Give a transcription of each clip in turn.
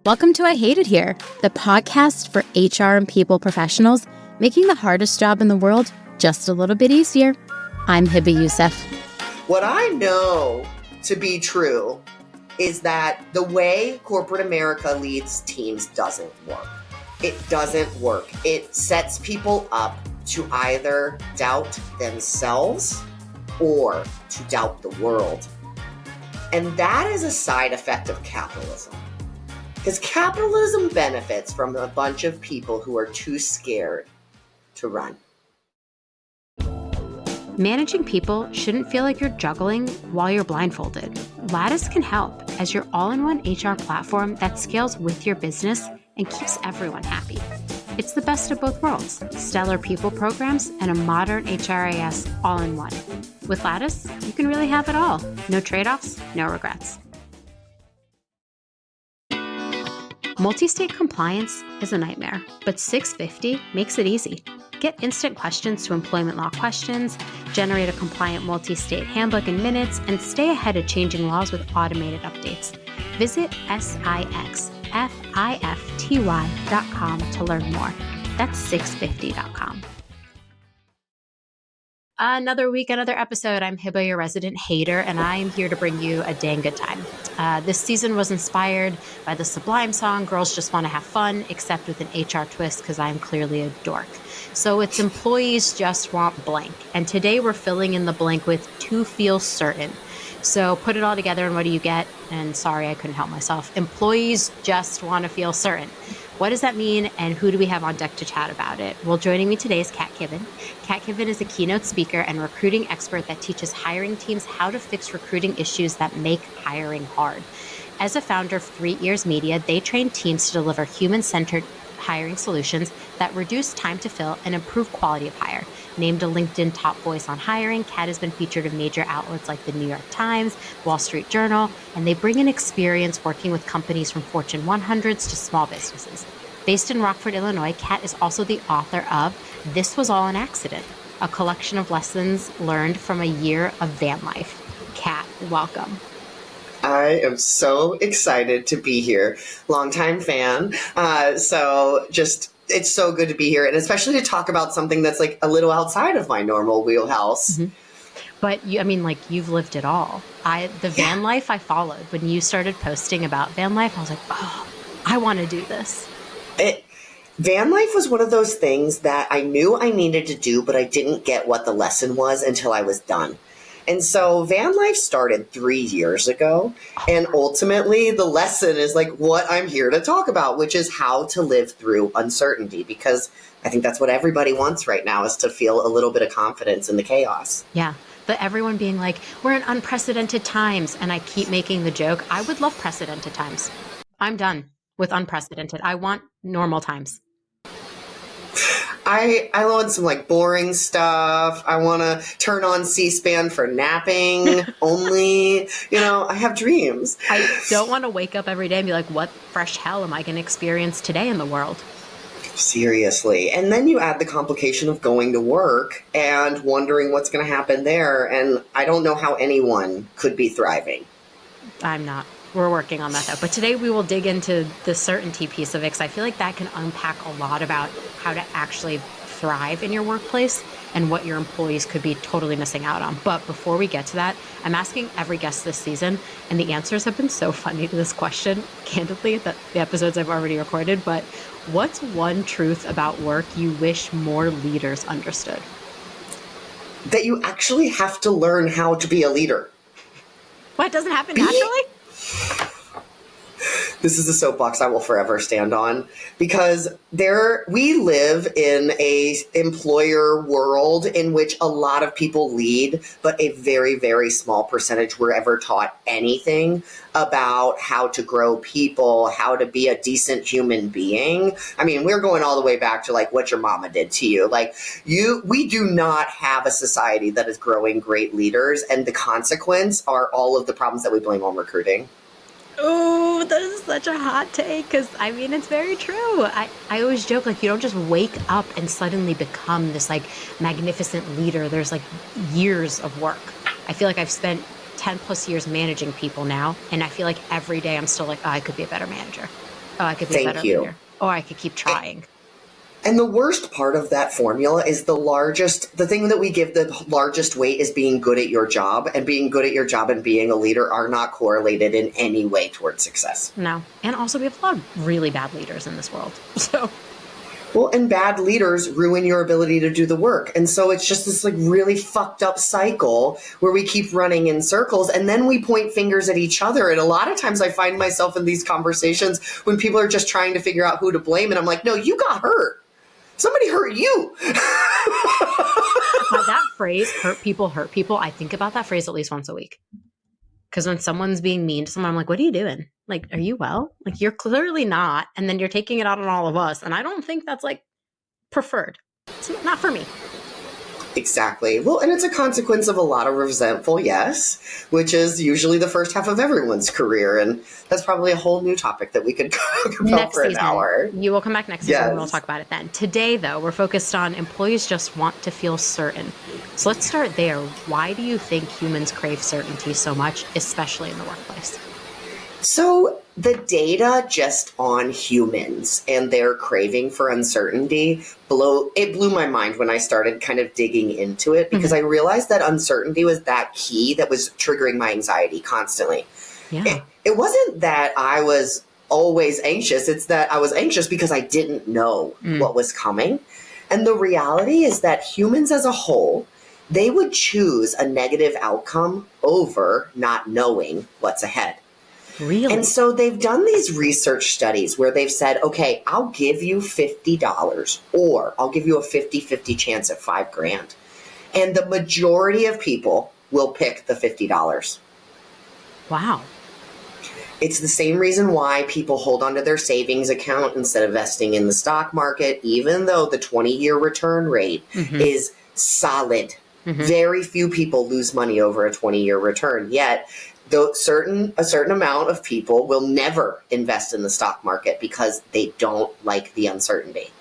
Welcome to I Hate It Here, the podcast for HR and people professionals, making the hardest job in the world just a little bit easier. I'm Hibba Youssef. What I know to be true is that the way corporate America leads teams doesn't work. It doesn't work. It sets people up to either doubt themselves or to doubt the world. And that is a side effect of capitalism. Because capitalism benefits from a bunch of people who are too scared to run. Managing people shouldn't feel like you're juggling while you're blindfolded. Lattice can help as your all-in-one HR platform that scales with your business and keeps everyone happy. It's the best of both worlds, stellar people programs and a modern HRIS all-in-one. With Lattice, you can really have it all. No trade-offs, no regrets. Multi-state compliance is a nightmare, but 650 makes it easy. Get instant questions to employment law questions, generate a compliant multi-state handbook in minutes, and stay ahead of changing laws with automated updates. Visit sixfifty.com to learn more. That's 650.com. Another week, another episode. I'm Hibba, your resident hater, and I am here to bring you a dang good time. This season was inspired by the Sublime song, Girls Just Want to Have Fun, except with an HR twist because I'm clearly a dork. So it's employees just want blank. And today we're filling in the blank with to feel certain. So put it all together and what do you get? And sorry, I couldn't help myself. Employees just want to feel certain. What does that mean, and who do we have on deck to chat about it? Well, joining me today is Kat Kibben. Kat Kibben is a keynote speaker and recruiting expert that teaches hiring teams how to fix recruiting issues that make hiring hard. As a founder of 3 Ears Media, they train teams to deliver human-centered hiring solutions that reduce time to fill and improve quality of hire. Named a LinkedIn top voice on hiring, Kat has been featured in major outlets like the New York Times, Wall Street Journal, and they bring an experience working with companies from Fortune 100s to small businesses. Based in Rockford, Illinois, Kat is also the author of This Was All an Accident, a collection of lessons learned from a year of van life. Kat, welcome. I am so excited to be here. Longtime fan. It's so good to be here, and especially to talk about something that's like a little outside of my normal wheelhouse. Mm-hmm. But you've lived it all. The van life I followed. When you started posting about van life, I was like, oh, I want to do this. Van life was one of those things that I knew I needed to do, but I didn't get what the lesson was until I was done. And so van life started 3 years ago. And ultimately, the lesson is like what I'm here to talk about, which is how to live through uncertainty, because I think that's what everybody wants right now, is to feel a little bit of confidence in the chaos. Yeah. But everyone being like, we're in unprecedented times. And I keep making the joke, I would love precedented times. I'm done with unprecedented. I want normal times. I want some like boring stuff. I want to turn on C-SPAN for napping only. I have dreams. I don't want to wake up every day and be like, what fresh hell am I going to experience today in the world? Seriously. And then you add the complication of going to work and wondering what's going to happen there. And I don't know how anyone could be thriving. I'm not. We're working on that though. But today we will dig into the certainty piece of it, because I feel like that can unpack a lot about how to actually thrive in your workplace and what your employees could be totally missing out on. But before we get to that, I'm asking every guest this season, and the answers have been so funny to this question, candidly, the episodes I've already recorded, but what's one truth about work you wish more leaders understood? That you actually have to learn how to be a leader. What, doesn't happen naturally? This is a soapbox I will forever stand on, because we live in a employer world in which a lot of people lead, but a very, very small percentage were ever taught anything about how to grow people, how to be a decent human being. I mean, we're going all the way back to like what your mama did to you. We do not have a society that is growing great leaders, and the consequence are all of the problems that we blame on recruiting. Oh, that is such a hot take, because I mean, it's very true. I always joke, you don't just wake up and suddenly become this magnificent leader. There's years of work. I feel like I've spent 10 plus years managing people now, and I feel like every day I'm still I could be a better manager. Oh, I could be a Thank better you. leader. Or I could keep trying. And the worst part of that formula is the thing that we give the largest weight is being good at your job, and being good at your job and being a leader are not correlated in any way towards success. No. And also, we have a lot of really bad leaders in this world. So, Well, and bad leaders ruin your ability to do the work. And so it's just this like really fucked up cycle where we keep running in circles, and then we point fingers at each other. And a lot of times I find myself in these conversations when people are just trying to figure out who to blame. And I'm like, no, you got hurt. Somebody hurt you. that phrase, hurt people, I think about that phrase at least once a week. Because when someone's being mean to someone, I'm like, what are you doing? Like, are you well? Like, you're clearly not. And then you're taking it out on all of us. And I don't think that's like preferred. It's not for me. Exactly. Well, and it's a consequence of a lot of resentful yes, which is usually the first half of everyone's career. And that's probably a whole new topic that we could talk about Next for an season. hour. You will come back next season Yes. and we'll talk about it then. Today, though, we're focused on employees just want to feel certain. So let's start there. Why do you think humans crave certainty so much, especially in the workplace? So the data just on humans and their craving for uncertainty blew my mind when I started kind of digging into it, because I realized that uncertainty was that key that was triggering my anxiety constantly. Yeah. It wasn't that I was always anxious. It's that I was anxious because I didn't know what was coming. And the reality is that humans as a whole, they would choose a negative outcome over not knowing what's ahead. Really? And so they've done these research studies where they've said, okay, I'll give you $50 or I'll give you a 50-50 chance at $5,000. And the majority of people will pick the $50. Wow. It's the same reason why people hold onto their savings account instead of investing in the stock market, even though the 20-year return rate is solid. Very few people lose money over a 20-year return, yet a certain amount of people will never invest in the stock market because they don't like the uncertainty.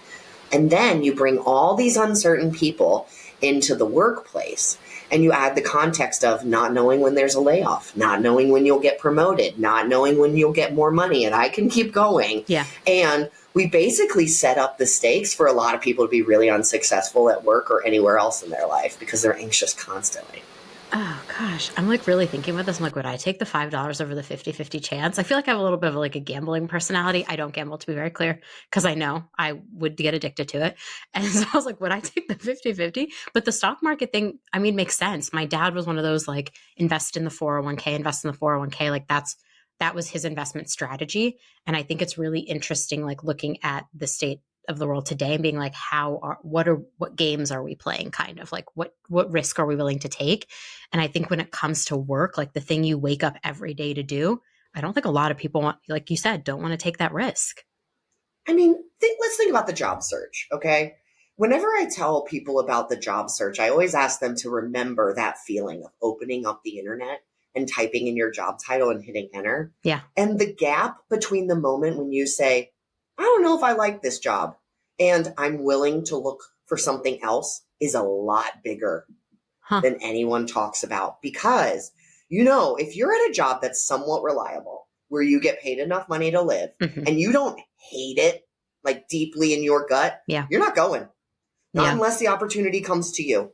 And then you bring all these uncertain people into the workplace, and you add the context of not knowing when there's a layoff, not knowing when you'll get promoted, not knowing when you'll get more money, and I can keep going. Yeah. And we basically set up the stakes for a lot of people to be really unsuccessful at work or anywhere else in their life because they're anxious constantly. Oh, gosh. I'm like really thinking about this. I'm like, would I take the $5 over the 50-50 chance? I feel like I have a little bit of like a gambling personality. I don't gamble, to be very clear, because I know I would get addicted to it. And so I was like, would I take the 50-50? But the stock market thing, I mean, makes sense. My dad was one of those like invest in the 401k. Like that was his investment strategy. And I think it's really interesting, like looking at the state of the world today and being like, what games are we playing, kind of like what risk are we willing to take? And I think when it comes to work, like the thing you wake up every day to do, I don't think a lot of people want, like you said, don't want to take that risk. I mean, let's think about the job search, okay? Whenever I tell people about the job search, I always ask them to remember that feeling of opening up the internet and typing in your job title and hitting enter. Yeah. And the gap between the moment when you say, I don't know if I like this job, and I'm willing to look for something else is a lot bigger than anyone talks about. Because, if you're at a job that's somewhat reliable, where you get paid enough money to live, and you don't hate it like deeply in your gut, you're not going. Not unless the opportunity comes to you.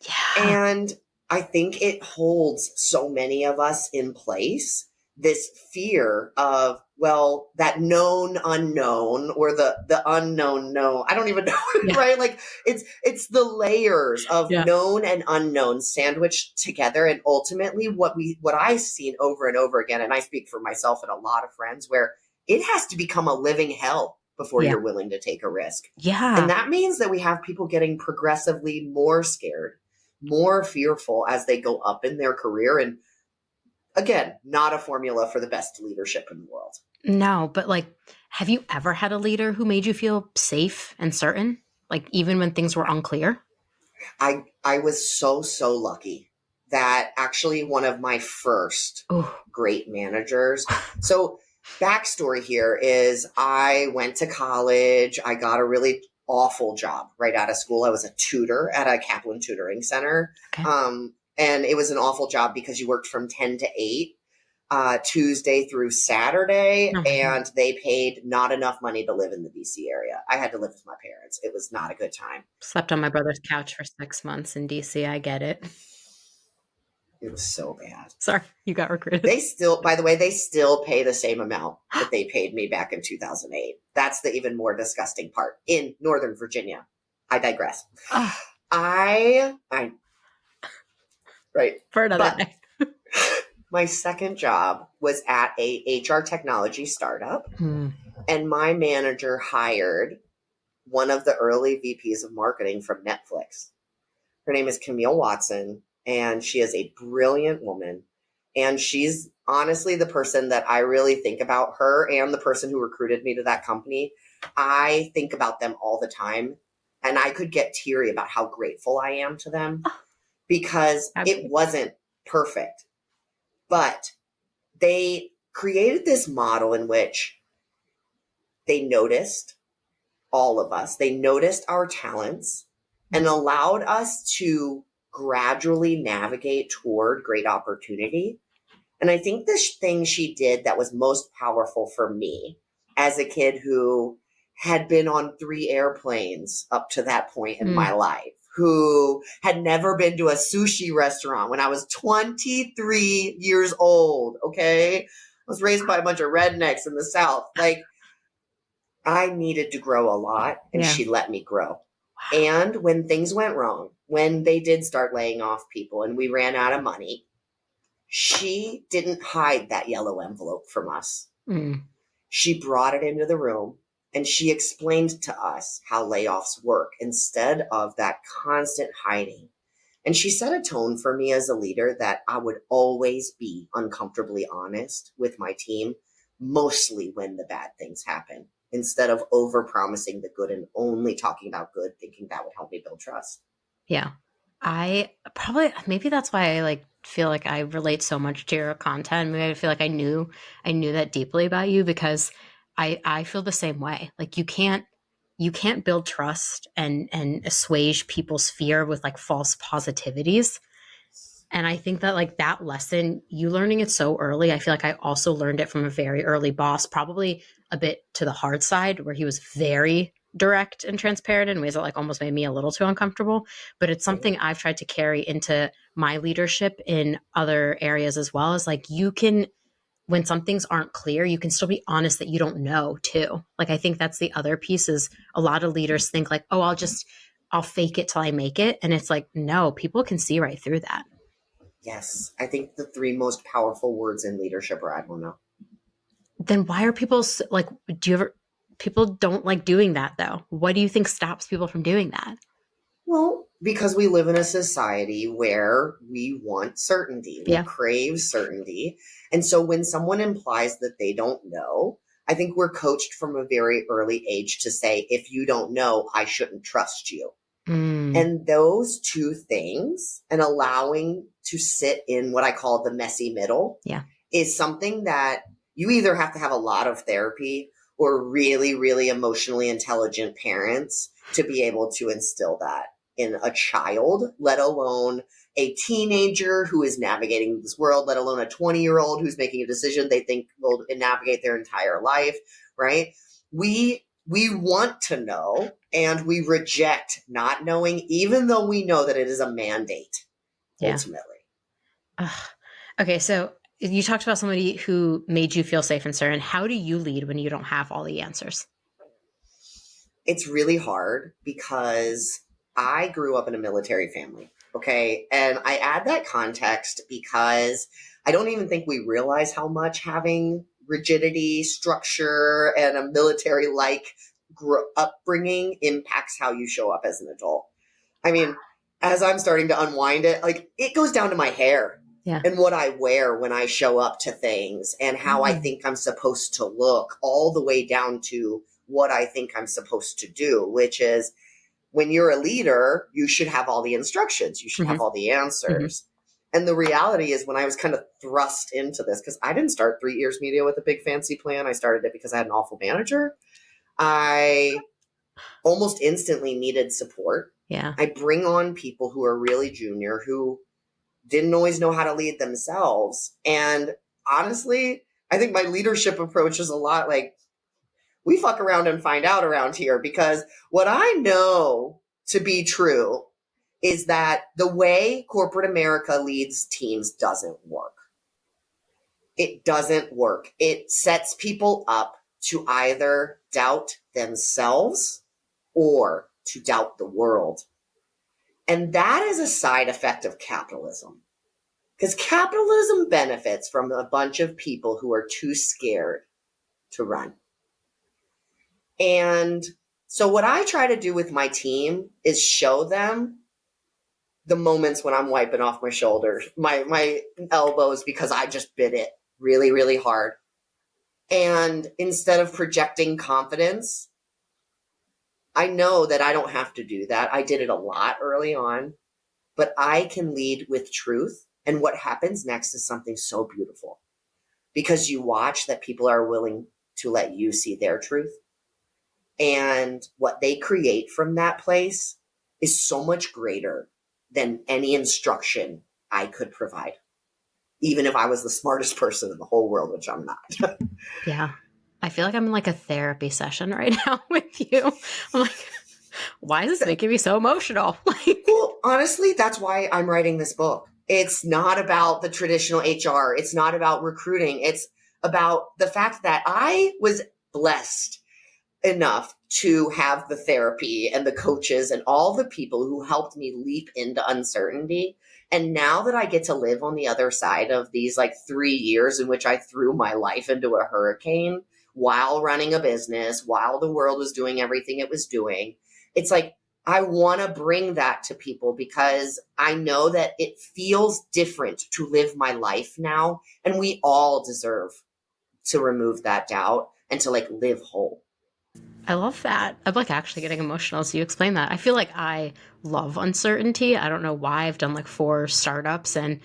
Yeah. And I think it holds so many of us in place, this fear of, well, that known unknown, or the unknown known. I don't even know, right? Like it's the layers of known and unknown sandwiched together. And ultimately what I've seen over and over again, and I speak for myself and a lot of friends, where it has to become a living hell before you're willing to take a risk. Yeah. And that means that we have people getting progressively more scared, more fearful as they go up in their career. And again, not a formula for the best leadership in the world. No, but like, have you ever had a leader who made you feel safe and certain? Like even when things were unclear? I was so lucky that actually one of my first great managers. So backstory here is I went to college. I got a really awful job right out of school. I was a tutor at a Kaplan tutoring center. Okay. And it was an awful job because you worked from 10 to 8. Tuesday through Saturday, Oh my God. and they paid not enough money to live in the DC area. I had to live with my parents. It was not a good time. Slept on my brother's couch for 6 months in DC. I get it. It was so bad. Sorry, you got recruited. They still, by the way, they still pay the same amount that they paid me back in 2008. That's the even more disgusting part in Northern Virginia. I digress. Oh, I, right. for another But day. my second job was at a HR technology startup, and my manager hired one of the early VPs of marketing from Netflix. Her name is Camille Watson, and she is a brilliant woman. And she's honestly the person that I really think about, her and the person who recruited me to that company. I think about them all the time. And I could get teary about how grateful I am to them because it wasn't perfect. But they created this model in which they noticed all of us, they noticed our talents and allowed us to gradually navigate toward great opportunity. And I think this thing she did that was most powerful for me as a kid who had been on 3 airplanes up to that point in my life, who had never been to a sushi restaurant when I was 23 years old. Okay. I was raised by a bunch of rednecks in the South. Like, I needed to grow a lot, and she let me grow. And when things went wrong, when they did start laying off people and we ran out of money, she didn't hide that yellow envelope from us. She brought it into the room and she explained to us how layoffs work instead of that constant hiding. And she set a tone for me as a leader that I would always be uncomfortably honest with my team, mostly when the bad things happen, instead of over-promising the good and only talking about good, thinking that would help me build trust. Yeah. Maybe that's why I feel like I relate so much to your content. Maybe I feel like I knew that deeply about you because I feel the same way. Like you can't build trust and assuage people's fear with false positivities. And I think that that lesson, you learning it so early, I feel like I also learned it from a very early boss, probably a bit to the hard side where he was very direct and transparent in ways that almost made me a little too uncomfortable. But it's something I've tried to carry into my leadership in other areas as well, as you can, when some things aren't clear, you can still be honest that you don't know too. I think that's the other piece is a lot of leaders think oh, I'll fake it till I make it. And it's no, people can see right through that. Yes. I think the 3 most powerful words in leadership are I don't know. Then why are people people don't like doing that though? What do you think stops people from doing that? Well, because we live in a society where we want certainty. We crave certainty. And so when someone implies that they don't know, I think we're coached from a very early age to say, if you don't know, I shouldn't trust you. And those 2 things, and allowing to sit in what I call the messy middle, is something that you either have to have a lot of therapy or really, really emotionally intelligent parents to be able to instill that in a child, let alone a teenager who is navigating this world, let alone a 20-year-old who's making a decision they think will navigate their entire life, right? We want to know, and we reject not knowing, even though we know that it is a mandate, ultimately. Okay, so you talked about somebody who made you feel safe and certain. How do you lead when you don't have all the answers? It's really hard because I grew up in a military family, okay? And I add that context because I don't even think we realize how much having rigidity, structure, and a military-like upbringing impacts how you show up as an adult. I mean, as I'm starting to unwind it, it goes down to my hair and what I wear when I show up to things and how I think I'm supposed to look, all the way down to what I think I'm supposed to do, which is when you're a leader, you should have all the instructions. You should have all the answers. And the reality is when I was kind of thrust into this, because I didn't start 3 Years Media with a big fancy plan. I started it because I had an awful manager. I almost instantly needed support. I bring on people who are really junior, who didn't always know how to lead themselves. And honestly, I think my leadership approach is a lot like we fuck around and find out around here because what I know to be true is that the way corporate America leads teams doesn't work. It doesn't work. It sets people up to either doubt themselves or to doubt the world. And that is a side effect of capitalism. Because capitalism benefits from a bunch of people who are too scared to run. And so what I try to do with my team is show them the moments when I'm wiping off my shoulders, my elbows, because I just bit it really, really hard. And instead of projecting confidence, I know that I don't have to do that. I did it a lot early on, but I can lead with truth. And what happens next is something so beautiful because you watch that people are willing to let you see their truth. And what they create from that place is so much greater than any instruction I could provide, even if I was the smartest person in the whole world, which I'm not. Yeah. I feel like I'm in like a therapy session right now with you. I'm like, why is this making me so emotional? Like, Well, honestly, that's why I'm writing this book. It's not about the traditional HR. It's not about recruiting. It's about the fact that I was blessed enough to have the therapy and the coaches and all the people who helped me leap into uncertainty. And now that I get to live on the other side of these like 3 years in which I threw my life into a hurricane while running a business, while the world was doing everything it was doing, it's like I want to bring that to people because I know that it feels different to live my life now. And we all deserve to remove that doubt and to like live whole. I love that. I'm like actually getting emotional as you explain that. I feel like I love uncertainty. I don't know why. I've done like 4 startups and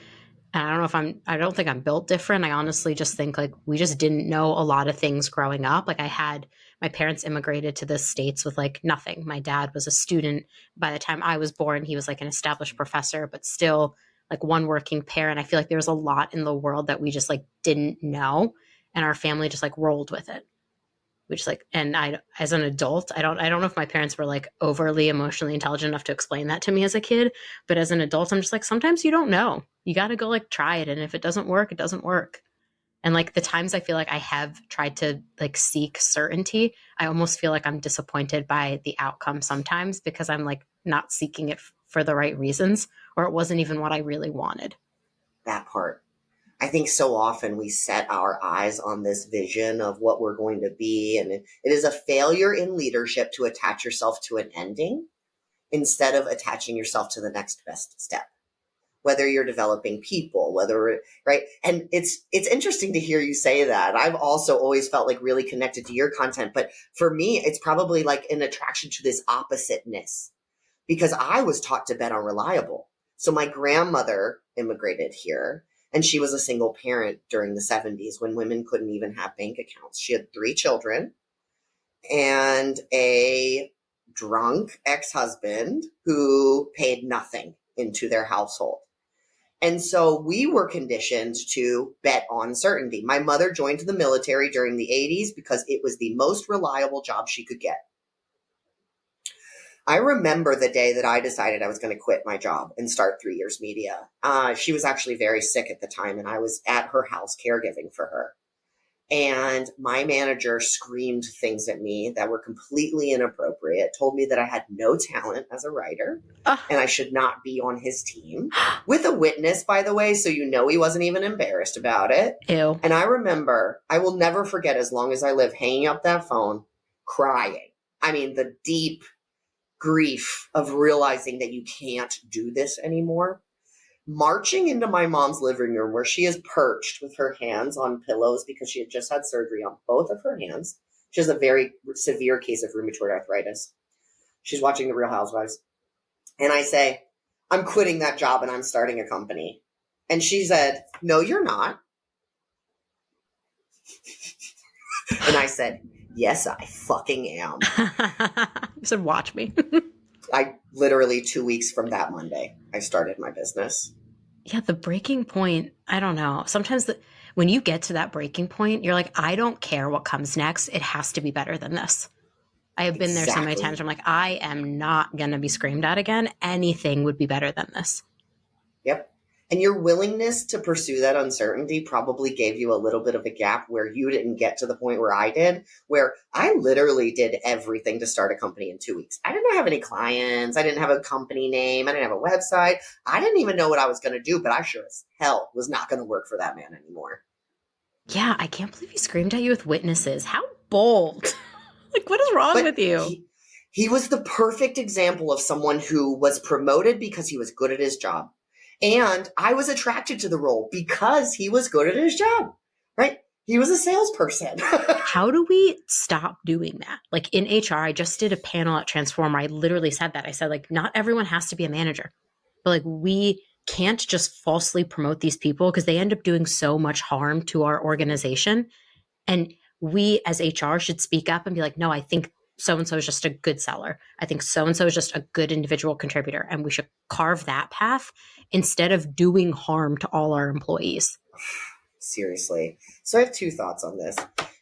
I don't know if I don't think I'm built different. I honestly just think like we just didn't know a lot of things growing up. Like I had my parents immigrated to the States with like nothing. My dad was a student. By the time I was born, he was like an established professor, but still like one working parent. I feel like there was a lot in the world that we just like didn't know. And our family just like rolled with it. Which like, and I as an adult, I don't know if my parents were like overly emotionally intelligent enough to explain that to me as a kid, but as an adult I'm just like sometimes you don't know, you got to go like try it, and if it doesn't work, it doesn't work. And like the times I feel like I have tried to like seek certainty, I almost feel like I'm disappointed by the outcome sometimes because I'm like not seeking it for the right reasons, or it wasn't even what I really wanted. That part. I think so often we set our eyes on this vision of what we're going to be, and it is a failure in leadership to attach yourself to an ending instead of attaching yourself to the next best step. Whether you're developing people, whether right, and it's interesting to hear you say that. I've also always felt like really connected to your content, but for me, it's probably like an attraction to this oppositeness because I was taught to bet on reliable. So my grandmother immigrated here and she was a single parent during the 70s when women couldn't even have bank accounts. She had 3 children and a drunk ex-husband who paid nothing into their household. And so we were conditioned to bet on certainty. My mother joined the military during the 80s because it was the most reliable job she could get. I remember the day that I decided I was going to quit my job and start 3 Years Media. She was actually very sick at the time, and I was at her house caregiving for her. And my manager screamed things at me that were completely inappropriate, told me that I had no talent as a writer Oh, and I should not be on his team with a witness, by the way. So, he wasn't even embarrassed about it. ew. And I remember, I will never forget as long as I live, hanging up that phone, crying. I mean, the deep grief of realizing that you can't do this anymore, marching into my mom's living room where she is perched with her hands on pillows because she had just had surgery on both of her hands. She has a very severe case of rheumatoid arthritis. She's watching The Real Housewives. And I say, I'm quitting that job and I'm starting a company. And she said, no, you're not. And I said, yes, I fucking am. You said watch me. I literally 2 weeks from that Monday, I started my business. Yeah, the breaking point, I don't know. Sometimes when you get to that breaking point, you're like, I don't care what comes next. It has to be better than this. I have been there so many times Exactly. where I'm like, I am not going to be screamed at again. Anything would be better than this. Yep. And your willingness to pursue that uncertainty probably gave you a little bit of a gap where you didn't get to the point where I did, where I literally did everything to start a company in 2 weeks. I didn't have any clients. I didn't have a company name. I didn't have a website. I didn't even know what I was going to do, but I sure as hell was not going to work for that man anymore. Yeah, I can't believe he screamed at you with witnesses. How bold. Like, what is wrong But with you? he was the perfect example of someone who was promoted because he was good at his job. And I was attracted to the role because he was good at his job, right? He was a salesperson. How do we stop doing that? Like in HR, I just did a panel at Transform where I literally said that. I said, like, not everyone has to be a manager, but like, we can't just falsely promote these people because they end up doing so much harm to our organization. And we as HR should speak up and be like, no, I think so and so is just a good seller. I think so and so is just a good individual contributor. And we should carve that path instead of doing harm to all our employees. Seriously. So I have two thoughts on this.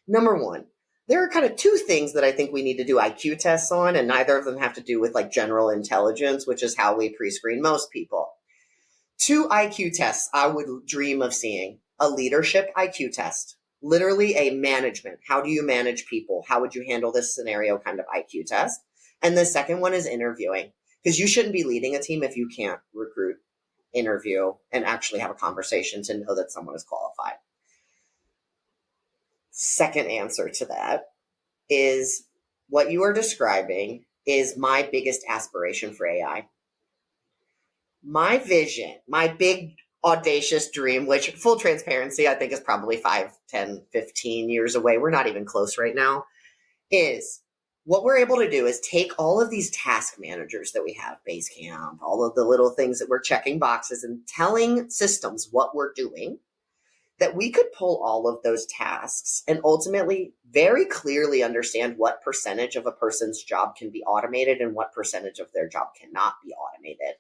Number one, there are kind of two things that I think we need to do IQ tests on, and neither of them have to do with like general intelligence, which is how we pre-screen most people. Two IQ tests I would dream of seeing: a leadership IQ test, literally a management. How do you manage people? How would you handle this scenario kind of IQ test? And the second one is interviewing, because you shouldn't be leading a team if you can't recruit, interview, and actually have a conversation to know that someone is qualified. Second answer to that is what you are describing is my biggest aspiration for AI. My vision, my big audacious dream, which full transparency, I think is probably 5, 10, 15 years away. We're not even close right now. Is what we're able to do is take all of these task managers that we have, Basecamp, all of the little things that we're checking boxes and telling systems what we're doing, that we could pull all of those tasks and ultimately very clearly understand what percentage of a person's job can be automated and what percentage of their job cannot be automated.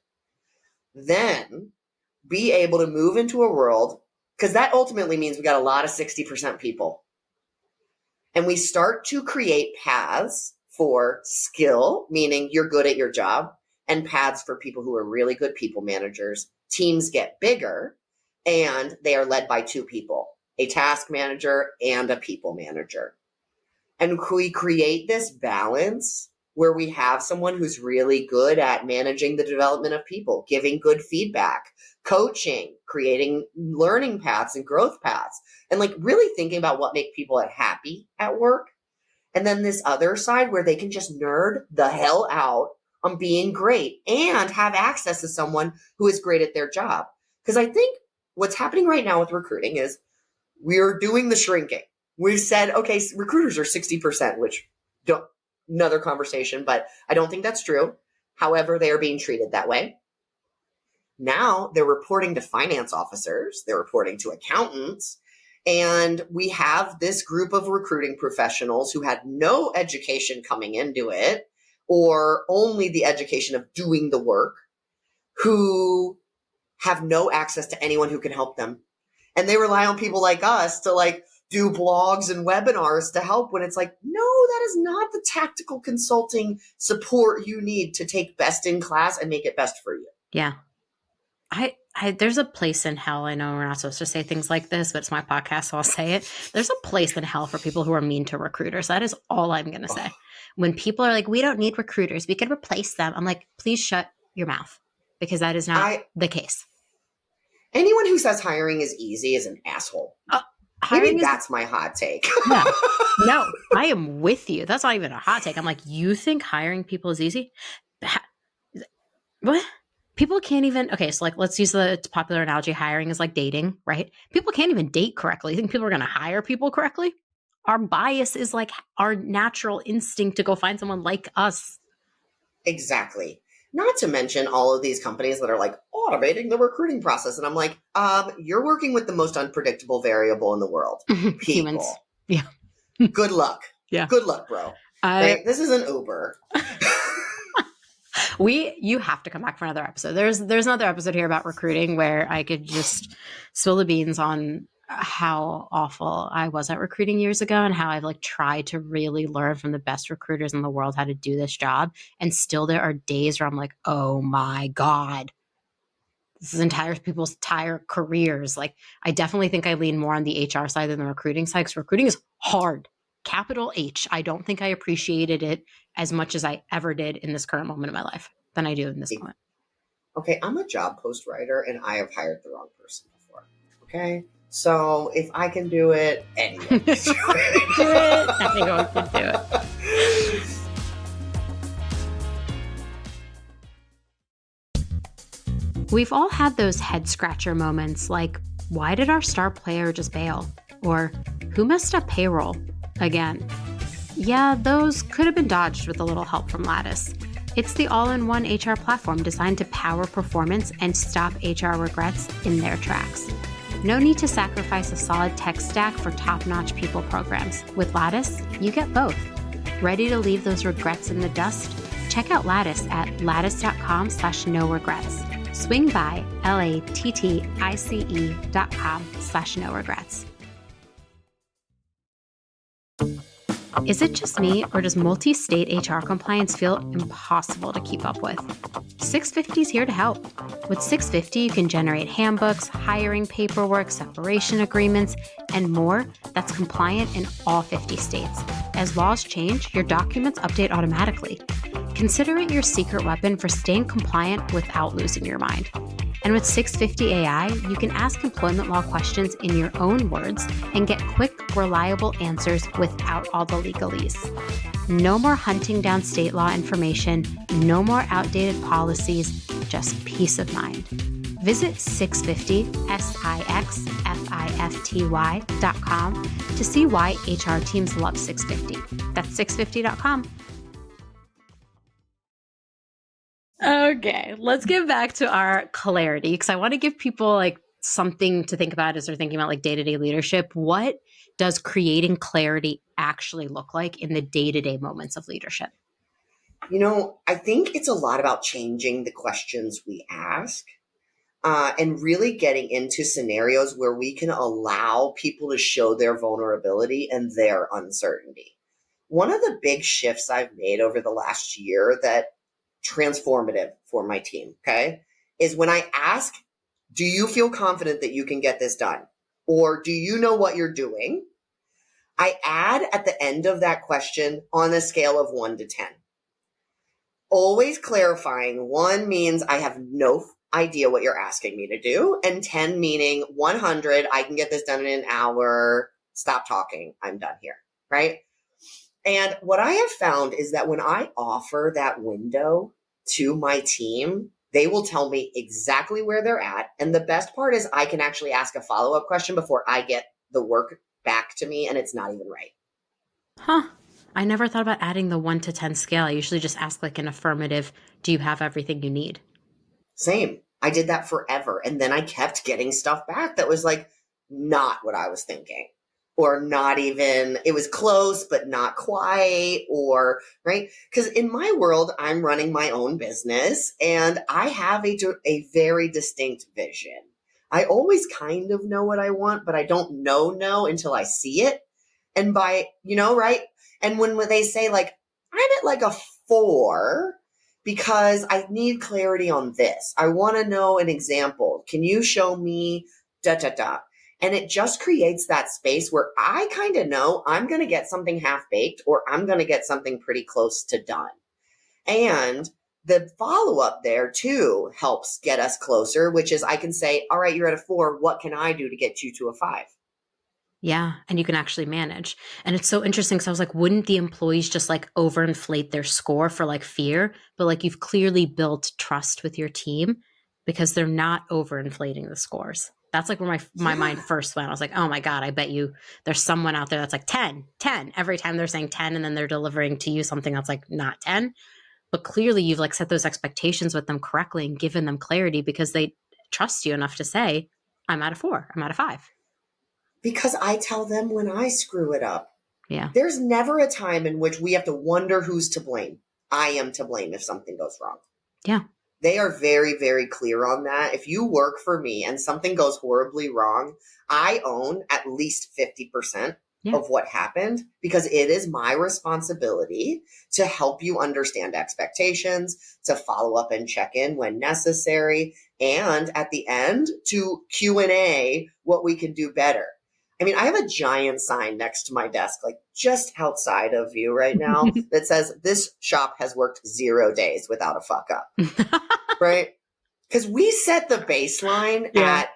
Then be able to move into a world, because that ultimately means we got a lot of 60% people. And we start to create paths for skill, meaning you're good at your job, and paths for people who are really good people managers. Teams get bigger and they are led by two people, a task manager and a people manager. And we create this balance where we have someone who's really good at managing the development of people, giving good feedback, coaching, creating learning paths and growth paths, and like really thinking about what makes people happy at work. And then this other side where they can just nerd the hell out on being great and have access to someone who is great at their job. Because I think what's happening right now with recruiting is we're doing the shrinking. We've said, okay, recruiters are 60%, which another conversation, but I don't think that's true. However, they are being treated that way. Now they're reporting to finance officers, they're reporting to accountants, and we have this group of recruiting professionals who had no education coming into it, or only the education of doing the work, who have no access to anyone who can help them. And they rely on people like us to like do blogs and webinars to help, when it's like, no, that is not the tactical consulting support you need to take best in class and make it best for you. Yeah. There's a place in hell. I know we're not supposed to say things like this, but it's my podcast, so I'll say it. There's a place in hell for people who are mean to recruiters. That is all I'm going to say. When people are like, we don't need recruiters, we could replace them. I'm like, please shut your mouth, because that is not the case. Anyone who says hiring is easy is an asshole. Maybe that's my hot take. No, I am with you. That's not even a hot take. I'm like, you think hiring people is easy? What? People can't even, okay, so like, let's use the popular analogy. Hiring is like dating, right? People can't even date correctly. You think people are going to hire people correctly? Our bias is like our natural instinct to go find someone like us. Exactly. Not to mention all of these companies that are like automating the recruiting process. And I'm like, you're working with the most unpredictable variable in the world. People. Humans. Yeah. Good luck. Yeah. Good luck, bro. Right? This is an Uber. You have to come back for another episode. There's another episode here about recruiting where I could just spill the beans on how awful I was at recruiting years ago and how I've like tried to really learn from the best recruiters in the world how to do this job. And still there are days where I'm like, oh my God, this is people's entire careers. Like I definitely think I lean more on the HR side than the recruiting side because recruiting is hard. Capital H. I don't think I appreciated it as much as I ever did in this current moment of my life than I do in this moment. Okay, I'm a job post writer and I have hired the wrong person before. Okay? So if I can do it, anyone can do it. Do it. Anyone can do it. We've all had those head scratcher moments like, why did our star player just bail? Or who messed up payroll again? Yeah, those could have been dodged with a little help from Lattice. It's the all-in-one HR platform designed to power performance and stop HR regrets in their tracks. No need to sacrifice a solid tech stack for top-notch people programs. With Lattice, you get both. Ready to leave those regrets in the dust? Check out Lattice at lattice.com/no regrets. Swing by lattice.com/no regrets. Is it just me, or does multi-state HR compliance feel impossible to keep up with? 650 is here to help. With 650, you can generate handbooks, hiring paperwork, separation agreements, and more that's compliant in all 50 states. As laws change, your documents update automatically. Consider it your secret weapon for staying compliant without losing your mind. And with 650 AI, you can ask employment law questions in your own words and get quick, reliable answers without all the legalese. No more hunting down state law information, no more outdated policies, just peace of mind. Visit 650, SIXFIFTY.com to see why HR teams love 650. That's 650.com. Okay, let's get back to our clarity because I want to give people like something to think about as they're thinking about like day-to-day leadership. What does creating clarity actually look like in the day-to-day moments of leadership? You know, I think it's a lot about changing the questions we ask and really getting into scenarios where we can allow people to show their vulnerability and their uncertainty. One of the big shifts I've made over the last year that transformative for my team, okay, is when I ask, do you feel confident that you can get this done? Or do you know what you're doing? I add at the end of that question on a scale of 1 to 10. Always clarifying 1 means I have no idea what you're asking me to do, and 10 meaning 100, I can get this done in an hour. Stop talking. I'm done here, right? And what I have found is that when I offer that window to my team, they will tell me exactly where they're at. And the best part is I can actually ask a follow-up question before I get the work back to me and it's not even right. Huh. I never thought about adding the 1 to 10 scale. I usually just ask like an affirmative, do you have everything you need? Same. I did that forever. And then I kept getting stuff back that was like not what I was thinking. Or not even, it was close, but not quite, or, right? Because in my world, I'm running my own business and I have a very distinct vision. I always kind of know what I want, but I don't know until I see it. And by, right? And when they say like, I'm at like a 4 because I need clarity on this. I want to know an example. Can you show me da, da, da? And it just creates that space where I kind of know I'm going to get something half baked or I'm going to get something pretty close to done. And the follow up there too helps get us closer, which is I can say, all right, you're at a 4. What can I do to get you to a 5? Yeah, and you can actually manage. And it's so interesting because I was like, wouldn't the employees just like overinflate their score for like fear? But like you've clearly built trust with your team because they're not overinflating the scores. That's like where my mind first went. I was like, oh my God, I bet you there's someone out there that's like 10, 10 every time they're saying 10 and then they're delivering to you something that's like not 10. But clearly you've like set those expectations with them correctly and given them clarity because they trust you enough to say, I'm at a 4, I'm at a 5. Because I tell them when I screw it up. Yeah. There's never a time in which we have to wonder who's to blame. I am to blame if something goes wrong. Yeah. They are very, very clear on that. If you work for me and something goes horribly wrong, I own at least 50% Yeah. of what happened because it is my responsibility to help you understand expectations, to follow up and check in when necessary, and at the end to Q&A what we can do better. I mean, I have a giant sign next to my desk, like just outside of you right now, that says this shop has worked 0 days without a fuck up. Right? Because we set the baseline Yeah. at,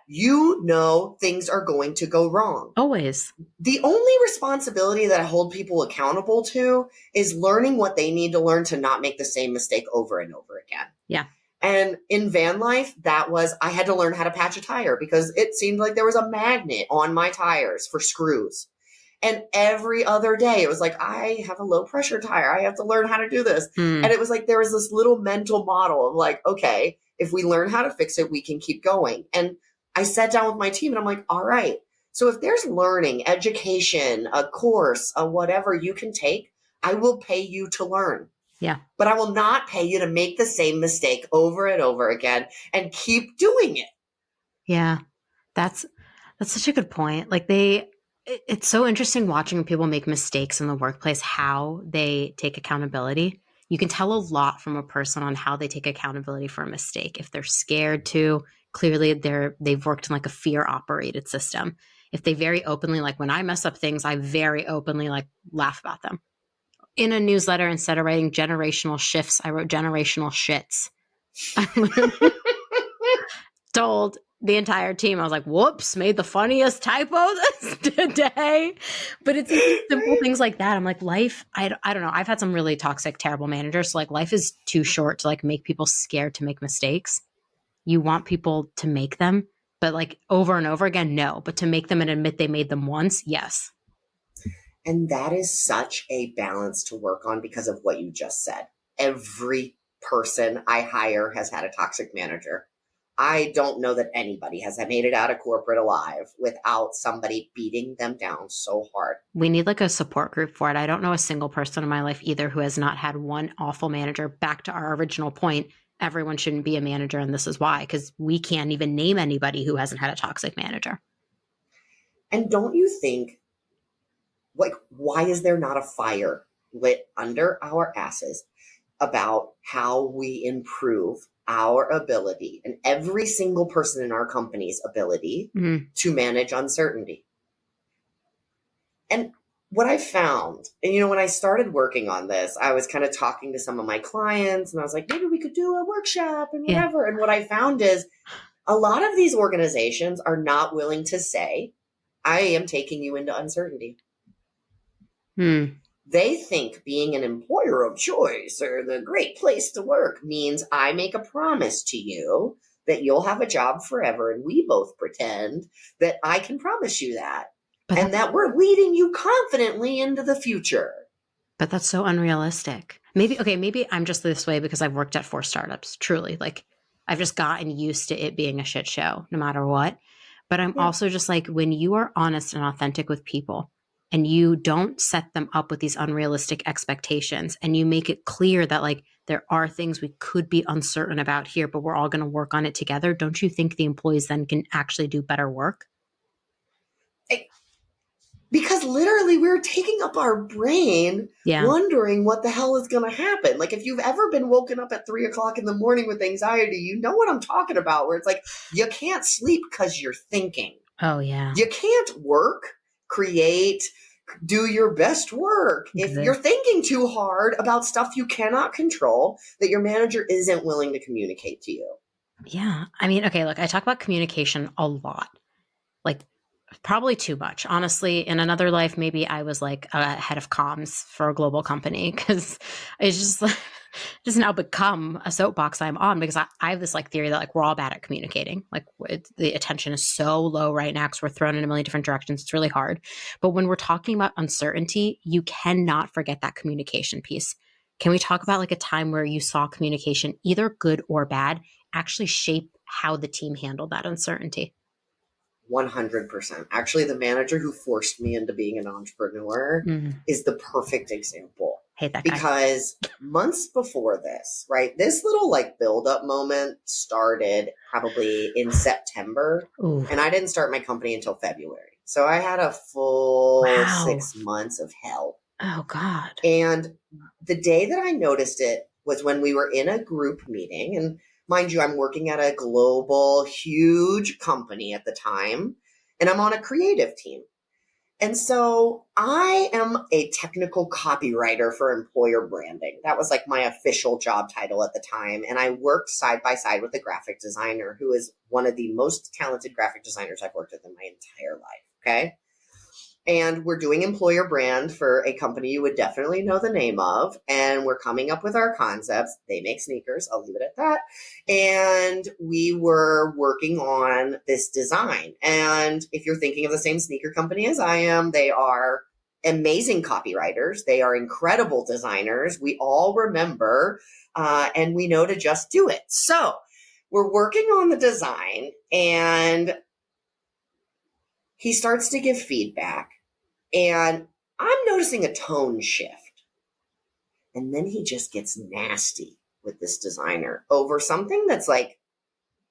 things are going to go wrong. Always. The only responsibility that I hold people accountable to is learning what they need to learn to not make the same mistake over and over again. Yeah. And in van life, I had to learn how to patch a tire because it seemed like there was a magnet on my tires for screws. And every other day, it was like, I have a low pressure tire. I have to learn how to do this. And it was like, there was this little mental model of like, okay, if we learn how to fix it, we can keep going. And I sat down with my team and I'm like, all right. So if there's learning, education, a course, a whatever you can take, I will pay you to learn. Yeah. But I will not pay you to make the same mistake over and over again and keep doing it. Yeah. That's such a good point. Like it's so interesting watching people make mistakes in the workplace, how they take accountability. You can tell a lot from a person on how they take accountability for a mistake. If they're scared to, clearly they've worked in like a fear operated system. If they very openly, like when I mess up things, I very openly like laugh about them. In a newsletter, instead of writing generational shifts, I wrote generational shits. I literally told the entire team, I was like, whoops, made the funniest typo this today. But it's like simple things like that. I'm like, life, I don't know. I've had some really toxic, terrible managers. So like life is too short to like make people scared to make mistakes. You want people to make them, but like over and over again, no. But to make them and admit they made them once, yes. And that is such a balance to work on because of what you just said. Every person I hire has had a toxic manager. I don't know that anybody has made it out of corporate alive without somebody beating them down so hard. We need like a support group for it. I don't know a single person in my life either who has not had one awful manager. Back to our original point, everyone shouldn't be a manager, and this is why, because we can't even name anybody who hasn't had a toxic manager. And don't you think, like, why is there not a fire lit under our asses about how we improve our ability and every single person in our company's ability to manage uncertainty? And what I found, and when I started working on this, I was kind of talking to some of my clients and I was like, maybe we could do a workshop and whatever. Yeah. And what I found is a lot of these organizations are not willing to say, I am taking you into uncertainty. They think being an employer of choice or the great place to work means I make a promise to you that you'll have a job forever. And we both pretend that I can promise you that. And that we're leading you confidently into the future. But that's so unrealistic. Maybe I'm just this way because I've worked at 4 startups, truly. Like I've just gotten used to it being a shit show no matter what. But I'm also just like, when you are honest and authentic with people and you don't set them up with these unrealistic expectations and you make it clear that like there are things we could be uncertain about here, but we're all going to work on it together. Don't you think the employees then can actually do better work? Because literally we're taking up our brain wondering what the hell is going to happen. Like if you've ever been woken up at 3:00 in the morning with anxiety, you know what I'm talking about, where it's like, you can't sleep because you're thinking. Oh yeah. You can't work, create, do your best work if you're thinking too hard about stuff you cannot control that your manager isn't willing to communicate to you. Yeah. I mean, okay, look, I talk about communication a lot. Like probably too much. Honestly, in another life, maybe I was like a head of comms for a global company because it's just now become a soapbox I'm on because I have this like theory that like we're all bad at communicating. Like the attention is so low right now because we're thrown in a million different directions. It's really hard. But when we're talking about uncertainty, you cannot forget that communication piece. Can we talk about like a time where you saw communication, either good or bad, actually shape how the team handled that uncertainty? 100%. Actually, the manager who forced me into being an entrepreneur is the perfect example. Hate that guy. because months before this, right, this little like build up moment started probably in September, Ooh. and I didn't start my company until February. So I had a full Wow. 6 months of hell. Oh God. And the day that I noticed it was when we were in a group meeting. And mind you, I'm working at a global, huge company at the time, and I'm on a creative team. And so I am a technical copywriter for employer branding. That was like my official job title at the time. And I worked side by side with a graphic designer who is one of the most talented graphic designers I've worked with in my entire life. Okay. And we're doing employer brand for a company you would definitely know the name of. And we're coming up with our concepts. They make sneakers. I'll leave it at that. And we were working on this design. And if you're thinking of the same sneaker company as I am, they are amazing copywriters. They are incredible designers. We all remember, and we know to just do it. So we're working on the design, and he starts to give feedback, and I'm noticing a tone shift. And then he just gets nasty with this designer over something that's like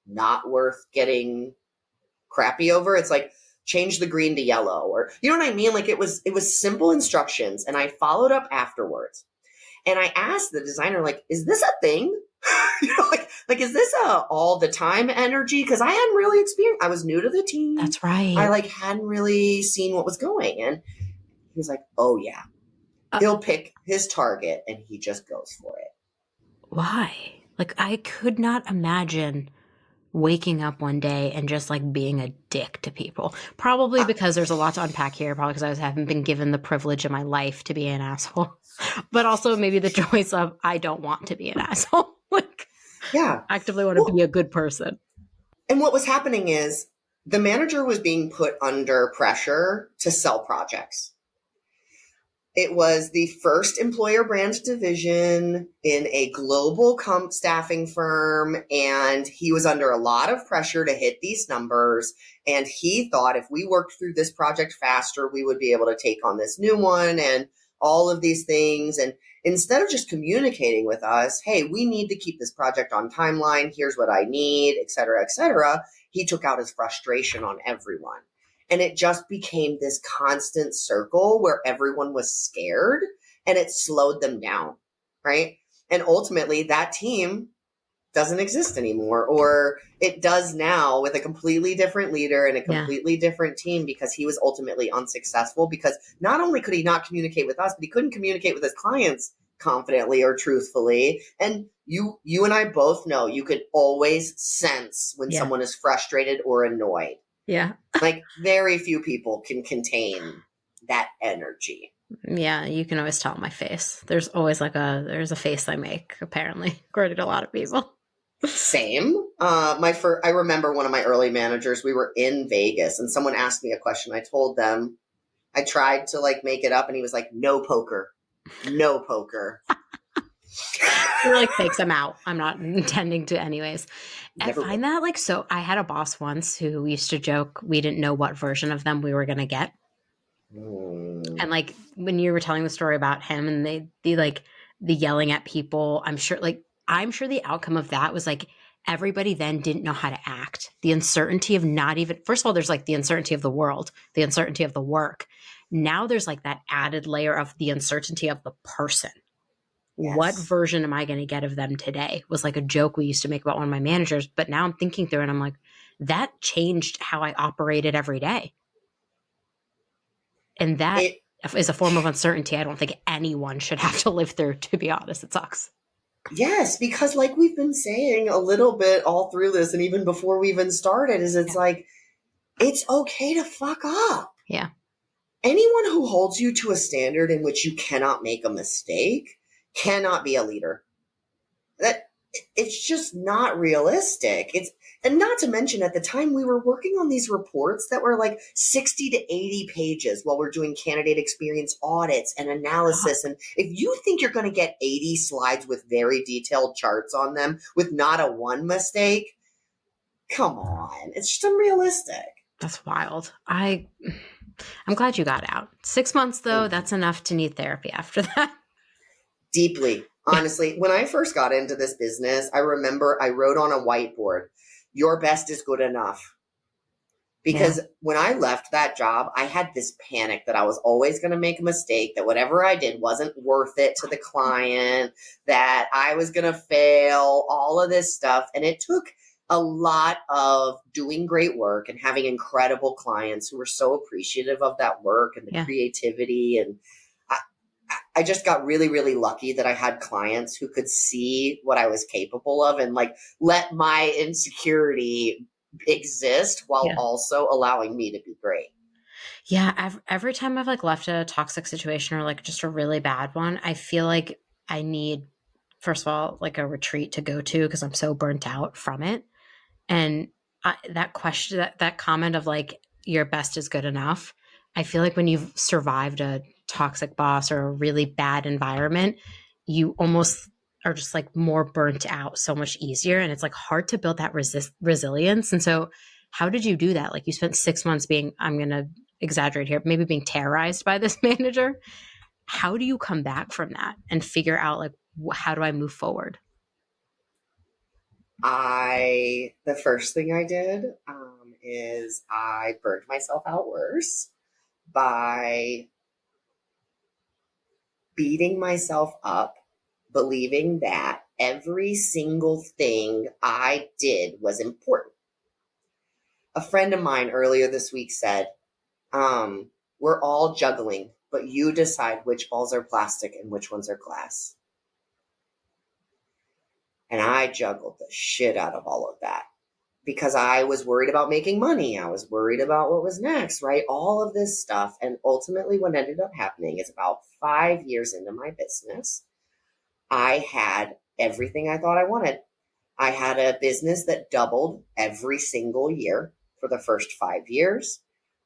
not worth getting crappy over. It's like change the green to yellow, or you know what I mean? Like it was simple instructions, and I followed up afterwards. And I asked the designer, like, is this a thing? like is this a all the time energy? Because I hadn't really experienced. I was new to the team. That's right. I like hadn't really seen what was going. And he was like, oh yeah, he'll pick his target and he just goes for it. Why? Like, I could not imagine waking up one day and just like being a dick to people. Probably because there's a lot to unpack here. Probably because I haven't been given the privilege in my life to be an asshole. But also maybe the choice of I don't want to be an asshole. Like, Yeah. actively want to be a good person. And what was happening is the manager was being put under pressure to sell projects. It was the first employer brand division in a global staffing firm, and he was under a lot of pressure to hit these numbers. And he thought if we worked through this project faster, we would be able to take on this new one and all of these things. And instead of just communicating with us, hey, we need to keep this project on timeline, here's what I need, et cetera, he took out his frustration on everyone. And it just became this constant circle where everyone was scared, and it slowed them down, right? And ultimately that team doesn't exist anymore, or it does now with a completely different leader and a completely different team, because he was ultimately unsuccessful because not only could he not communicate with us, but he couldn't communicate with his clients confidently or truthfully. And you and I both know you can always sense when someone is frustrated or annoyed. Yeah. Like very few people can contain that energy. Yeah, you can always tell my face. There's always there's a face I make, apparently, according to a lot of people. Same. I remember one of my early managers, we were in Vegas and someone asked me a question. I told them, I tried to like make it up, and he was like, no poker. No poker. Or like fakes them out. I'm not intending to anyways. Never I find that like, so I had a boss once who used to joke we didn't know what version of them we were going to get. And like when you were telling the story about him and the like the yelling at people, I'm sure the outcome of that was like everybody then didn't know how to act. The uncertainty of not even, first of all, there's like the uncertainty of the world, the uncertainty of the work. Now there's like that added layer of the uncertainty of the person. Yes. What version am I going to get of them today was like a joke we used to make about one of my managers. But now I'm thinking through and I'm like, that changed how I operated every day. And that is a form of uncertainty I don't think anyone should have to live through, to be honest. It sucks. Yes, because like we've been saying a little bit all through this, and even before we even started, is it's like, it's okay to fuck up. Yeah. Anyone who holds you to a standard in which you cannot make a mistake cannot be a leader. It's just not realistic. And not to mention, at the time we were working on these reports that were like 60 to 80 pages while we're doing candidate experience audits and analysis. And if you think you're going to get 80 slides with very detailed charts on them with not a one mistake, come on. It's just unrealistic. That's wild. I'm glad you got out. 6 months though, that's enough to need therapy after that. Deeply. Honestly, when I first got into this business, I remember I wrote on a whiteboard, your best is good enough. Yeah. Because when I left that job, I had this panic that I was always going to make a mistake, that whatever I did wasn't worth it to the client, that I was going to fail, all of this stuff. And it took a lot of doing great work and having incredible clients who were so appreciative of that work and the Yeah. creativity. And I, I just got really, really lucky that I had clients who could see what I was capable of and like let my insecurity exist while Yeah. also allowing me to be great. Yeah, every time I've like left a toxic situation or like just a really bad one, I feel like I need, first of all, like a retreat to go to because I'm so burnt out from it. And that question, that comment of like, your best is good enough. I feel like when you've survived a toxic boss or a really bad environment, you almost are just like more burnt out so much easier. And it's like hard to build that resilience. And so, how did you do that? Like, you spent 6 months being, I'm going to exaggerate here, maybe being terrorized by this manager. How do you come back from that and figure out, like, how do I move forward? The first thing I did is I burned myself out worse by beating myself up, believing that every single thing I did was important. A friend of mine earlier this week said, we're all juggling, but you decide which balls are plastic and which ones are glass. And I juggled the shit out of all of that because I was worried about making money. I was worried about what was next, right? All of this stuff. And ultimately, what ended up happening is about 5 years into my business, I had everything I thought I wanted. I had a business that doubled every single year for the first 5 years.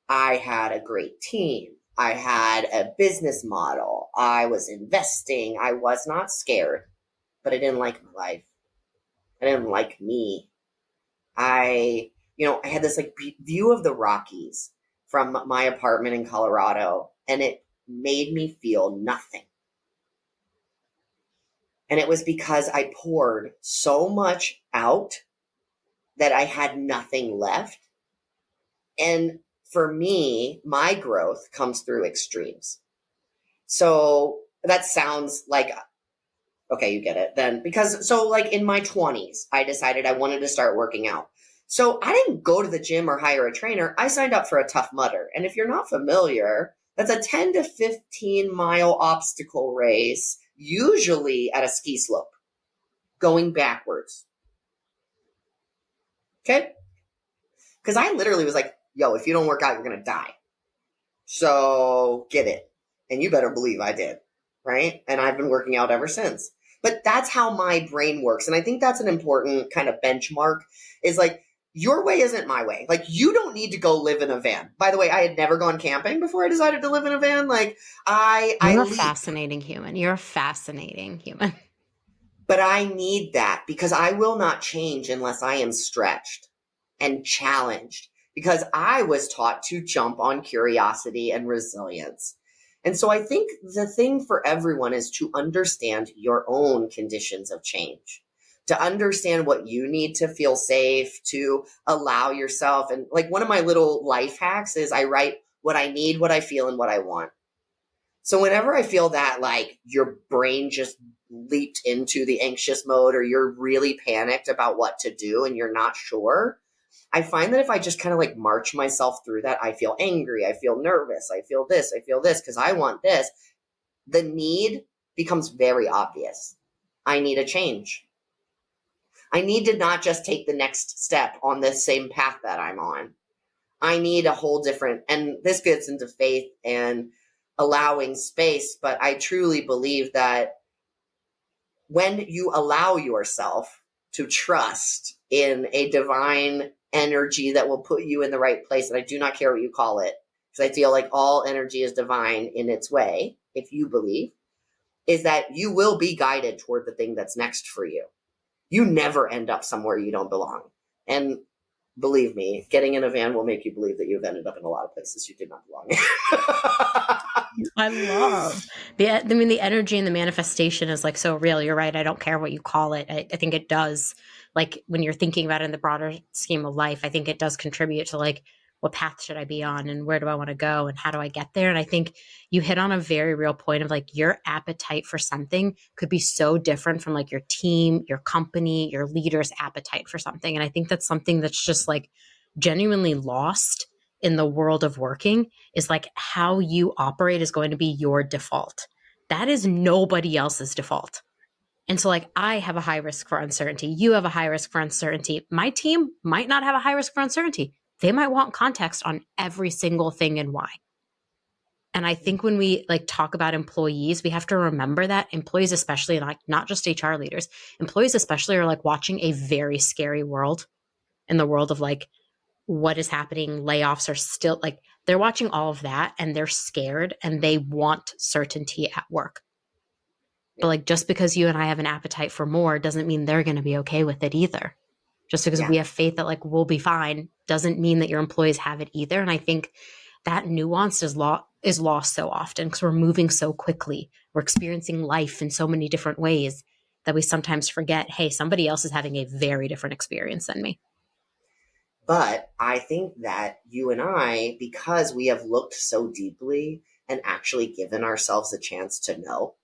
I had a great team. I had a business model. I was investing. I was not scared, but I didn't like my life. I didn't like me. I had this like view of the Rockies from my apartment in Colorado, and it made me feel nothing. And it was because I poured so much out that I had nothing left. And for me, my growth comes through extremes. So that sounds like, okay, you get it then. Because, so like in my 20s, I decided I wanted to start working out. So I didn't go to the gym or hire a trainer. I signed up for a Tough Mudder. And if you're not familiar, that's a 10 to 15-mile obstacle race, usually at a ski slope, going backwards. Okay? Because I literally was like, yo, if you don't work out, you're going to die. So get it. And you better believe I did. Right? And I've been working out ever since. But that's how my brain works. And I think that's an important kind of benchmark is like, your way isn't my way. Like, you don't need to go live in a van. By the way, I had never gone camping before I decided to live in a van. Like, I You're a leap, fascinating human. You're a fascinating human. but I need that because I will not change unless I am stretched and challenged because I was taught to jump on curiosity and resilience. And so I think the thing for everyone is to understand your own conditions of change, to understand what you need to feel safe, to allow yourself. And like one of my little life hacks is I write what I need, what I feel, and what I want. So whenever I feel that like your brain just leaped into the anxious mode or you're really panicked about what to do and you're not sure, I find that if I just kind of like march myself through that, I feel angry, I feel nervous, I feel this because I want this. The need becomes very obvious. I need a change. I need to not just take the next step on this same path that I'm on. I need a whole different, and this gets into faith and allowing space, but I truly believe that when you allow yourself to trust in a divine energy that will put you in the right place, and I do not care what you call it, because I feel like all energy is divine in its way, if you believe, is that you will be guided toward the thing that's next for you. You never end up somewhere you don't belong. And Believe me, getting in a van will make you believe that you've ended up in a lot of places you did not belong in. I love I mean, the energy and the manifestation is like so real. You're right. I don't care what you call it. I think it does, like when you're thinking about it in the broader scheme of life, I think it does contribute to like, what path should I be on and where do I want to go and how do I get there? And I think you hit on a very real point of like your appetite for something could be so different from like your team, your company, your leader's appetite for something. And I think that's something that's just like genuinely lost in the world of working, is like how you operate is going to be your default. That is nobody else's default. And so, like, I have a high risk for uncertainty. You have a high risk for uncertainty. My team might not have a high risk for uncertainty. They might want context on every single thing and why. And I think when we like talk about employees, we have to remember that employees, especially like not just HR leaders, employees especially are like watching a very scary world, in the world of like what is happening. Layoffs are still like, they're watching all of that and they're scared and they want certainty at work. But Yeah. like, just because you and I have an appetite for more doesn't mean they're going to be okay with it either. Just because Yeah. we have faith that like we'll be fine doesn't mean that your employees have it either. And I think that nuance is lost so often because we're moving so quickly. We're experiencing life in so many different ways that we sometimes forget, hey, somebody else is having a very different experience than me. But I think that you and I, because we have looked so deeply and actually given ourselves a chance to know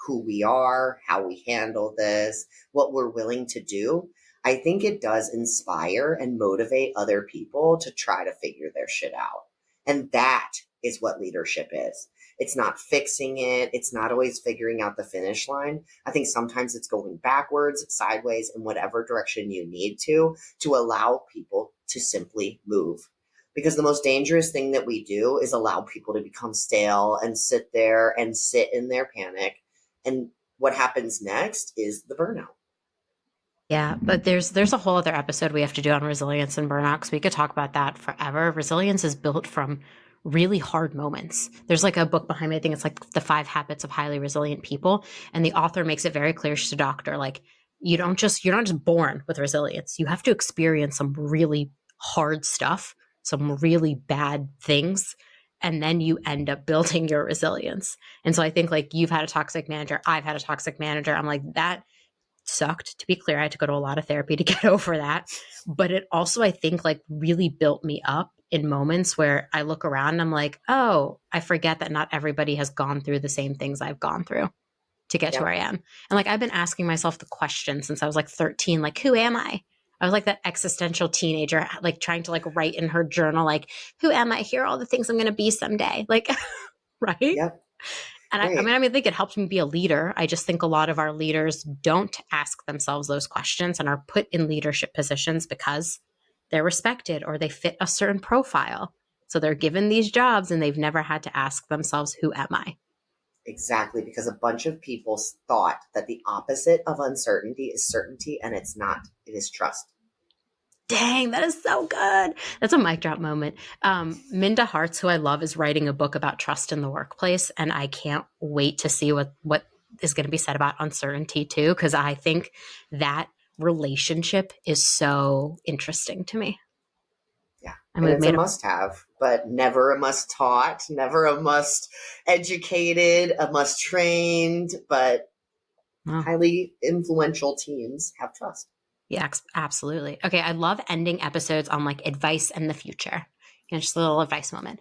who we are, how we handle this, what we're willing to do, I think it does inspire and motivate other people to try to figure their shit out. And that is what leadership is. It's not fixing it. It's not always figuring out the finish line. I think sometimes it's going backwards, sideways, in whatever direction you need to allow people to simply move. Because the most dangerous thing that we do is allow people to become stale and sit there and sit in their panic. And what happens next is the burnout. Yeah, but there's a whole other episode we have to do on resilience and burnout because we could talk about that forever. Resilience is built from really hard moments. There's like a book behind me. I think it's like The 5 Habits of Highly Resilient People, and the author makes it very clear. She's a doctor. Like you're not just born with resilience. You have to experience some really hard stuff, some really bad things, and then you end up building your resilience. And so I think like you've had a toxic manager, I've had a toxic manager. I'm like that sucked. To be clear, I had to go to a lot of therapy to get over that. But it also, I think, like really built me up in moments where I look around and I'm like, oh, I forget that not everybody has gone through the same things I've gone through to get to where Yep. I am. And like, I've been asking myself the question since I was like 13, like, who am I? I was like that existential teenager, like trying to like write in her journal, like, who am I? Here are all the things I'm going to be someday. Like, right? Yep. And Right. I think it helped me be a leader. I just think a lot of our leaders don't ask themselves those questions and are put in leadership positions because they're respected or they fit a certain profile. So they're given these jobs and they've never had to ask themselves, who am I? Exactly. Because a bunch of people thought that the opposite of uncertainty is certainty, and it's not. It is trust. Dang, that is so good. That's a mic drop moment. Minda Harts, who I love, is writing a book about trust in the workplace. And I can't wait to see what is going to be said about uncertainty too, because I think that relationship is so interesting to me. Yeah. And And we've it's a made a must have, but never a must taught, never a must educated, a must trained, but oh, highly influential teams have trust. yeah, absolutely. Okay, I love ending episodes on like advice and the future. Just a little advice moment.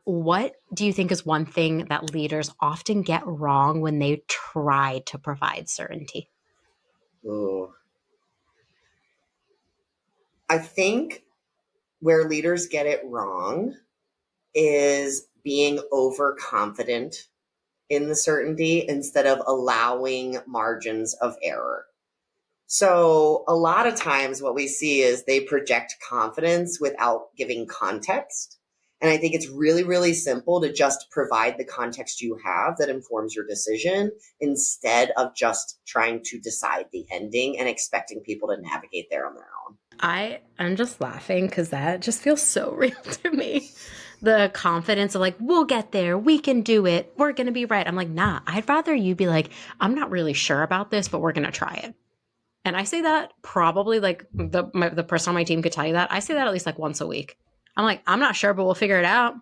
What do you think is one thing that leaders often get wrong when they try to provide certainty? Ooh. I think where leaders get it wrong is being overconfident in the certainty instead of allowing margins of error. So, a lot of times, what we see is they project confidence without giving context. And I think it's really, really simple to just provide the context you have that informs your decision instead of just trying to decide the ending and expecting people to navigate there on their own. I'm just laughing because that just feels so real to me. The confidence of like, we'll get there, we can do it, we're gonna be right. I'm like, nah, I'd rather you be like, I'm not really sure about this, but we're gonna try it. And I say that probably like the person on my team could tell you that. I say that at least like once a week. I'm like, I'm not sure, but we'll figure it out.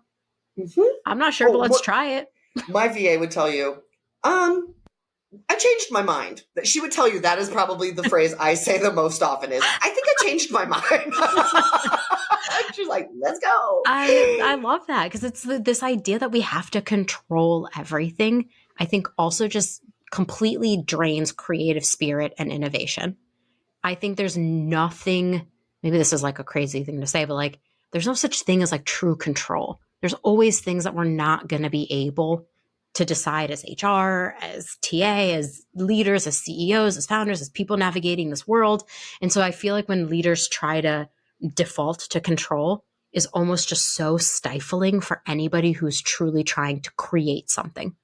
I'm not sure, but let's try it. My VA would tell you, I changed my mind. She would tell you that is probably the phrase I say the most often is, I think I changed my mind. She's like, let's go. I love that because it's this idea that we have to control everything. I think also just completely drains creative spirit and innovation. I think there's nothing, maybe this is like a crazy thing to say, but like there's no such thing as like true control. There's always things that we're not going to be able to decide as HR, as TA, as leaders, as CEOs, as founders, as people navigating this world. And so I feel like when leaders try to default to control is almost just so stifling for anybody who's truly trying to create something.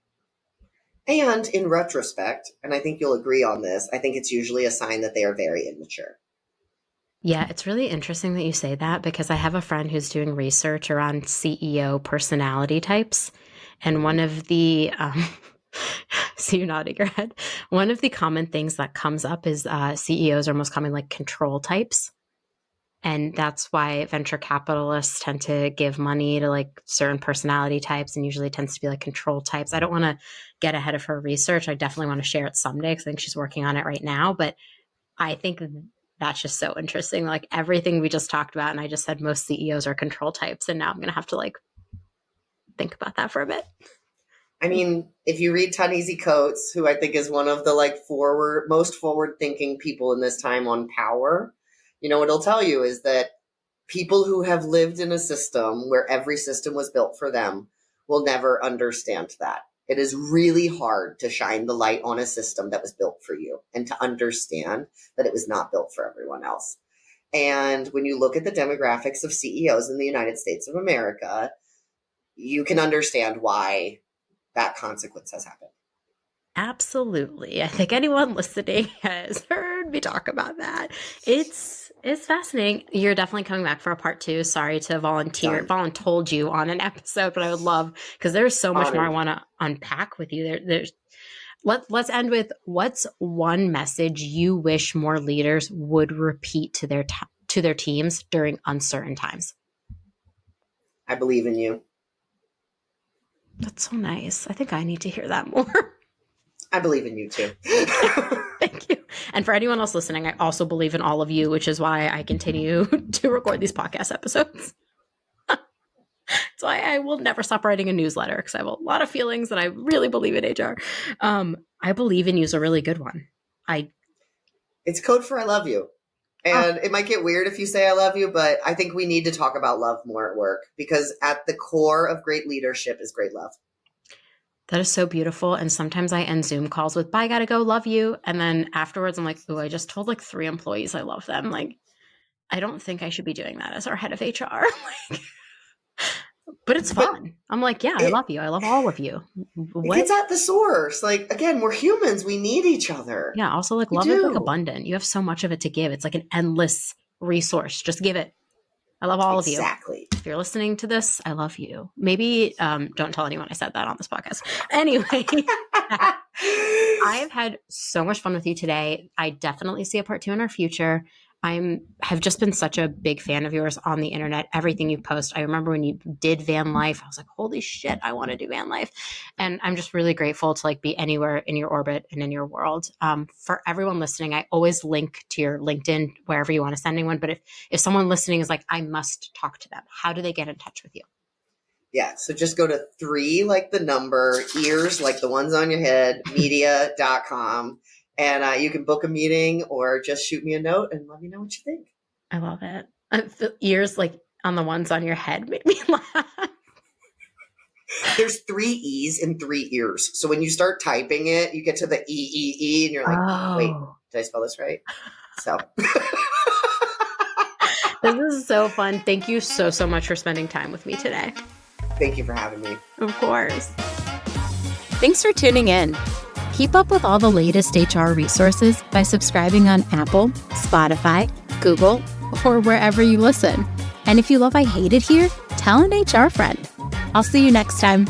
And in retrospect, and I think you'll agree on this, I think it's usually a sign that they are very immature. Yeah, it's really interesting that you say that because I have a friend who's doing research around CEO personality types. And one of the, so you're nodding your head, one of the common things that comes up is CEOs are most commonly like control types. And that's why venture capitalists tend to give money to like certain personality types and usually tends to be like control types. I don't want to get ahead of her research. I definitely want to share it someday because I think she's working on it right now. But I think that's just so interesting. Like everything we just talked about, and I just said most CEOs are control types. And now I'm going to have to like think about that for a bit. I mean, if you read Ta-Nehisi Coates, who I think is one of the like most forward thinking people in this time on power, you know, what it'll tell you is that people who have lived in a system where every system was built for them will never understand that. It is really hard to shine the light on a system that was built for you and to understand that it was not built for everyone else. And when you look at the demographics of CEOs in the United States of America, you can understand why that consequence has happened. Absolutely. I think anyone listening has heard me talk about that. It's fascinating. You're definitely coming back for a part 2. Sorry to voluntold you on an episode, but I would love, because there's so much more I want to unpack with you. Let's end with, what's one message you wish more leaders would repeat to their teams during uncertain times? I believe in you. That's so nice. I think I need to hear that more. I believe in you too. Thank you. And for anyone else listening, I also believe in all of you, which is why I continue to record these podcast episodes. That's why I will never stop writing a newsletter, because I have a lot of feelings and I really believe in HR. I believe in you is a really good one. It's code for I love you. And it might get weird if you say I love you, but I think we need to talk about love more at work, because at the core of great leadership is great love. That is so beautiful. And sometimes I end Zoom calls with, bye, gotta go, love you. And then afterwards I'm like, ooh, I just told like 3 employees I love them. Like, I don't think I should be doing that as our head of HR. But it's fun. I'm like, yeah, I love you. I love all of you. It gets at the source. Like, again, we're humans. We need each other. Yeah. Also, like, love is like abundant. You have so much of it to give. It's like an endless resource. Just give it. I love all of you. Exactly. If you're listening to this, I love you. Maybe don't tell anyone I said that on this podcast. Anyway, I have had so much fun with you today. I definitely see a part 2 in our future. Have just been such a big fan of yours on the internet. Everything you post. I remember when you did van life, I was like, holy shit, I want to do van life. And I'm just really grateful to like be anywhere in your orbit and in your world. For everyone listening, I always link to your LinkedIn wherever you want to send anyone. But if someone listening is like, I must talk to them, how do they get in touch with you? Yeah. So just go to 3, like the number, ears, like the ones on your head, media.com. And you can book a meeting or just shoot me a note and let me know what you think. I love it. The ears, like on the ones on your head, made me laugh. There's 3 E's in 3 ears. So when you start typing it, you get to the E, and you're like, wait, did I spell this right? So this is so fun. Thank you so much for spending time with me today. Thank you for having me. Of course. Thanks for tuning in. Keep up with all the latest HR resources by subscribing on Apple, Spotify, Google, or wherever you listen. And if you love I Hate It Here, tell an HR friend. I'll see you next time.